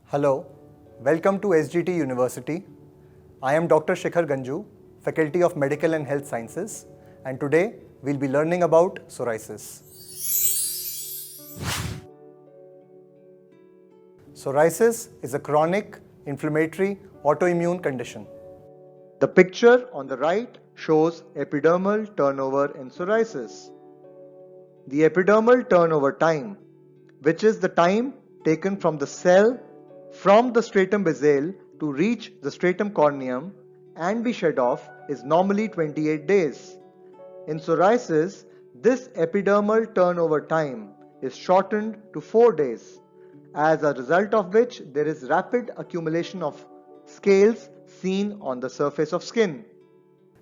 Hello, welcome to SGT University. I am Dr. Shikhar Ganjoo, Faculty of Medical and Health Sciences, and today we'll be learning about psoriasis. Psoriasis is a chronic, inflammatory, autoimmune condition. The picture on the right shows epidermal turnover in psoriasis. The epidermal turnover time, which is the time taken from the cell from the stratum basale to reach the stratum corneum and be shed off, is normally 28 days. In psoriasis, this epidermal turnover time is shortened to 4 days, as a result of which there is rapid accumulation of scales seen on the surface of skin.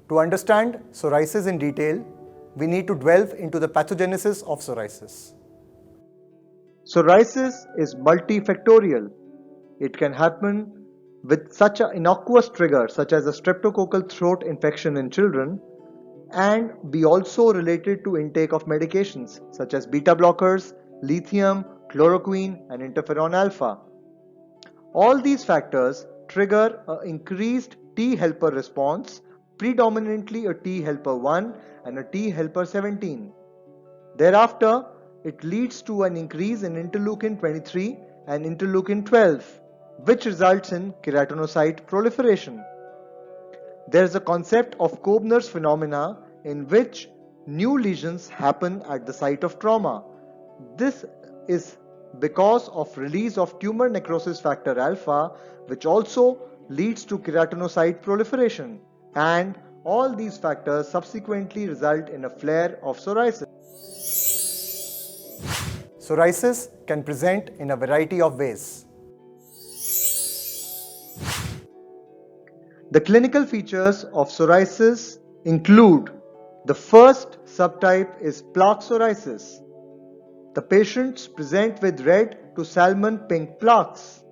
To understand psoriasis in detail, we need to delve into the pathogenesis of psoriasis. Psoriasis is multifactorial. It can happen with such an innocuous trigger such as a streptococcal throat infection in children and be also related to intake of medications such as beta blockers, lithium, chloroquine and interferon alpha. All these factors trigger an increased T helper response, predominantly a T helper 1 and a T helper 17. Thereafter, it leads to an increase in interleukin 23 and interleukin 12, which results in keratinocyte proliferation. There is a concept of Koebner's phenomena in which new lesions happen at the site of trauma. This is because of release of tumor necrosis factor alpha, which also leads to keratinocyte proliferation, and all these factors subsequently result in a flare of psoriasis. Psoriasis can present in a variety of ways. The clinical features of psoriasis include: the first subtype is plaque psoriasis. The patients present with red to salmon pink plaques.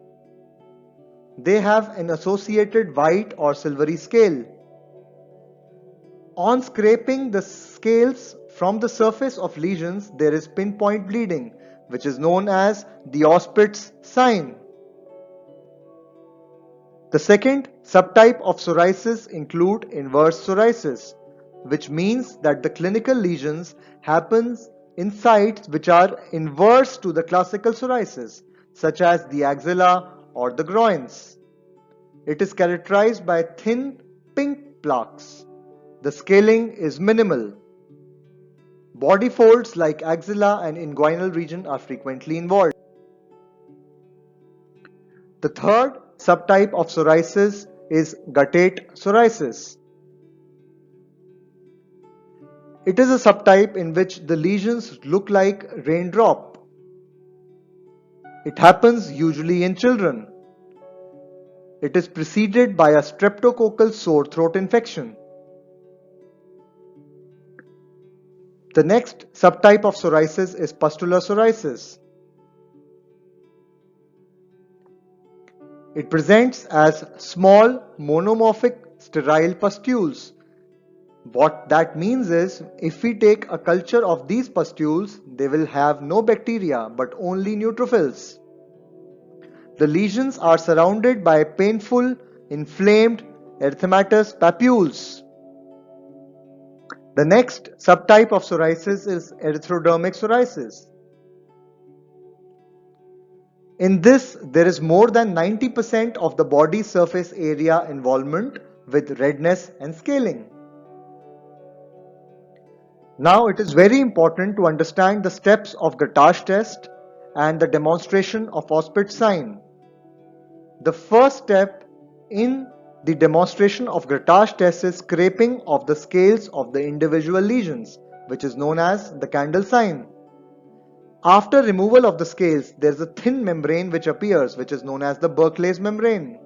They have an associated white or silvery scale. On scraping the scales from the surface of lesions, there is pinpoint bleeding, which is known as the Auspitz sign. The second subtype of psoriasis include inverse psoriasis, which means that the clinical lesions happens in sites which are inverse to the classical psoriasis, such as the axilla or the groins. It is characterized by thin pink plaques. The scaling is minimal. Body folds like axilla and inguinal region are frequently involved. The third subtype of psoriasis is guttate psoriasis. It is a subtype in which the lesions look like raindrop. It happens usually in children. It is preceded by a streptococcal sore throat infection. The next subtype of psoriasis is pustular psoriasis. It presents as small monomorphic sterile pustules. What that means is, if we take a culture of these pustules, they will have no bacteria but only neutrophils. The lesions are surrounded by painful, inflamed erythematous papules. The next subtype of psoriasis is erythrodermic psoriasis. In this, there is more than 90% of the body surface area involvement with redness and scaling. Now it is very important to understand the steps of Grattage test and the demonstration of Auspitz sign. The first step in the demonstration of Grattage test is scraping of the scales of the individual lesions, which is known as the candle sign. After removal of the scales, there is a thin membrane which appears, which is known as the Berkeley's membrane.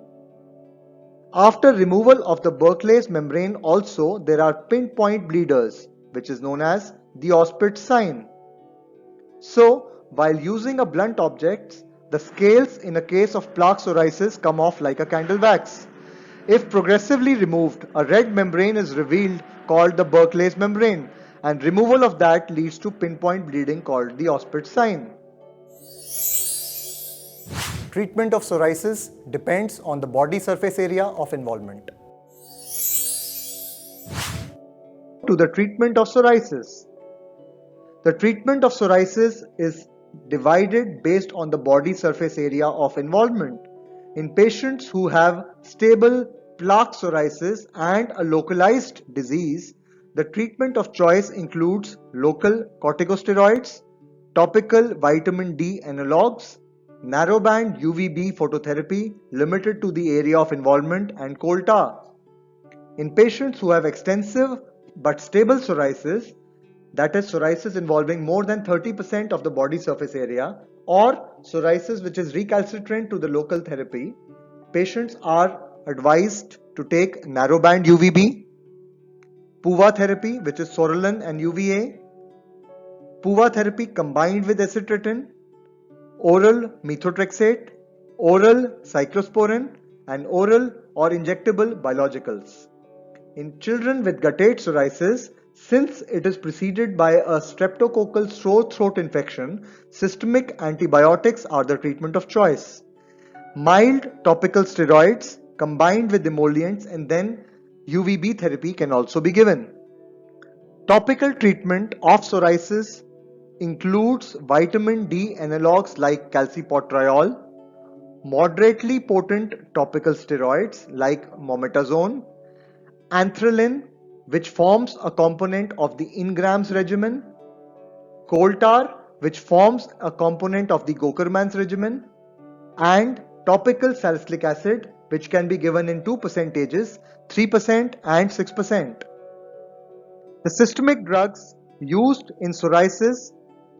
After removal of the Berkeley's membrane also, there are pinpoint bleeders, which is known as the Auspitz sign. So, while using a blunt object, the scales in a case of plaque psoriasis come off like a candle wax. If progressively removed, a red membrane is revealed called the Berkeley's membrane, and removal of that leads to pinpoint bleeding called the Auspitz sign. Treatment of psoriasis depends on the body surface area of involvement. To the treatment of psoriasis. The treatment of psoriasis is divided based on the body surface area of involvement. In patients who have stable plaque psoriasis and a localized disease, the treatment of choice includes local corticosteroids, topical vitamin D analogues, narrowband UVB phototherapy limited to the area of involvement, and coal tar. In patients who have extensive but stable psoriasis, that is psoriasis involving more than 30% of the body surface area, or psoriasis which is recalcitrant to the local therapy, patients are advised to take narrowband UVB, PUVA therapy which is Sorolin and UVA, PUVA therapy combined with acitretin, oral methotrexate, oral cyclosporin, and oral or injectable biologicals. In children with guttate psoriasis, since it is preceded by a streptococcal sore throat infection, systemic antibiotics are the treatment of choice. Mild topical steroids combined with emollients and then UVB therapy can also be given. Topical treatment of psoriasis includes vitamin D analogues like calcipotriol, moderately potent topical steroids like mometazone, anthralin, which forms a component of the Ingram's regimen, coal tar, which forms a component of the Gokerman's regimen, and topical salicylic acid, which can be given in 2 percentages, 3% and 6%. The systemic drugs used in psoriasis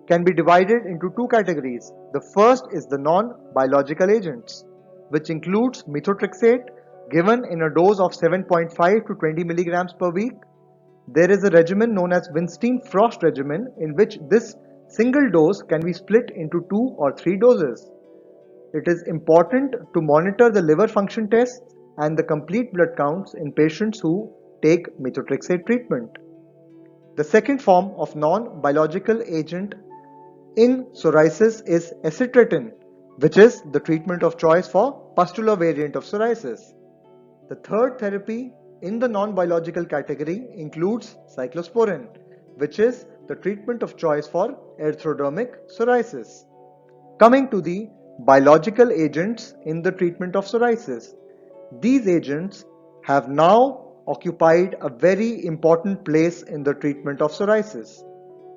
can be divided into two categories. The first is the non-biological agents, which includes methotrexate given in a dose of 7.5 to 20 milligrams per week. There is a regimen known as Winstein-Frost regimen in which this single dose can be split into 2 or 3 doses. It is important to monitor the liver function tests and the complete blood counts in patients who take methotrexate treatment. The second form of non-biological agent in psoriasis is acitretin, which is the treatment of choice for pustular variant of psoriasis. The third therapy in the non-biological category includes cyclosporin, which is the treatment of choice for erythrodermic psoriasis. Coming to the biological agents in the treatment of psoriasis, these agents have now occupied a very important place in the treatment of psoriasis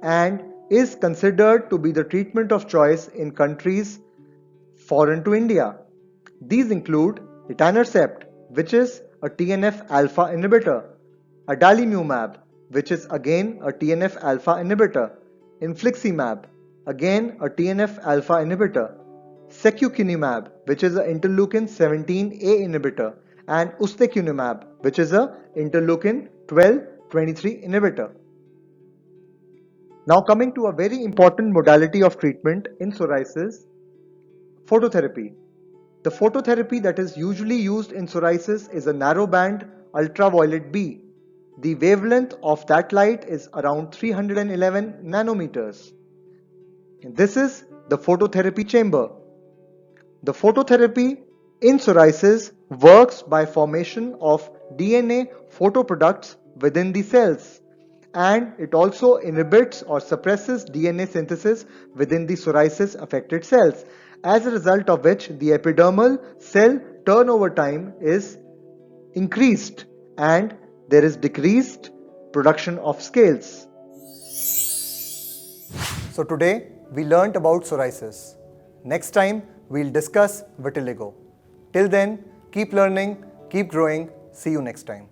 and is considered to be the treatment of choice in countries foreign to India. These include etanercept, which is a TNF alpha inhibitor, adalimumab, which is again a TNF alpha inhibitor, infliximab, again a TNF alpha inhibitor, secukinumab, which is an interleukin 17A inhibitor, and ustekinumab, which is a interleukin 12-23 inhibitor. Now coming to a very important modality of treatment in psoriasis, phototherapy. The phototherapy that is usually used in psoriasis is a narrowband ultraviolet B. The wavelength of that light is around 311 nanometers. And this is the phototherapy chamber. The phototherapy in psoriasis works by formation of DNA photoproducts within the cells, and it also inhibits or suppresses DNA synthesis within the psoriasis affected cells, as a result of which the epidermal cell turnover time is increased and there is decreased production of scales. So today we learnt about psoriasis. Next time we'll discuss vitiligo. Till then, keep learning, keep growing. See you next time.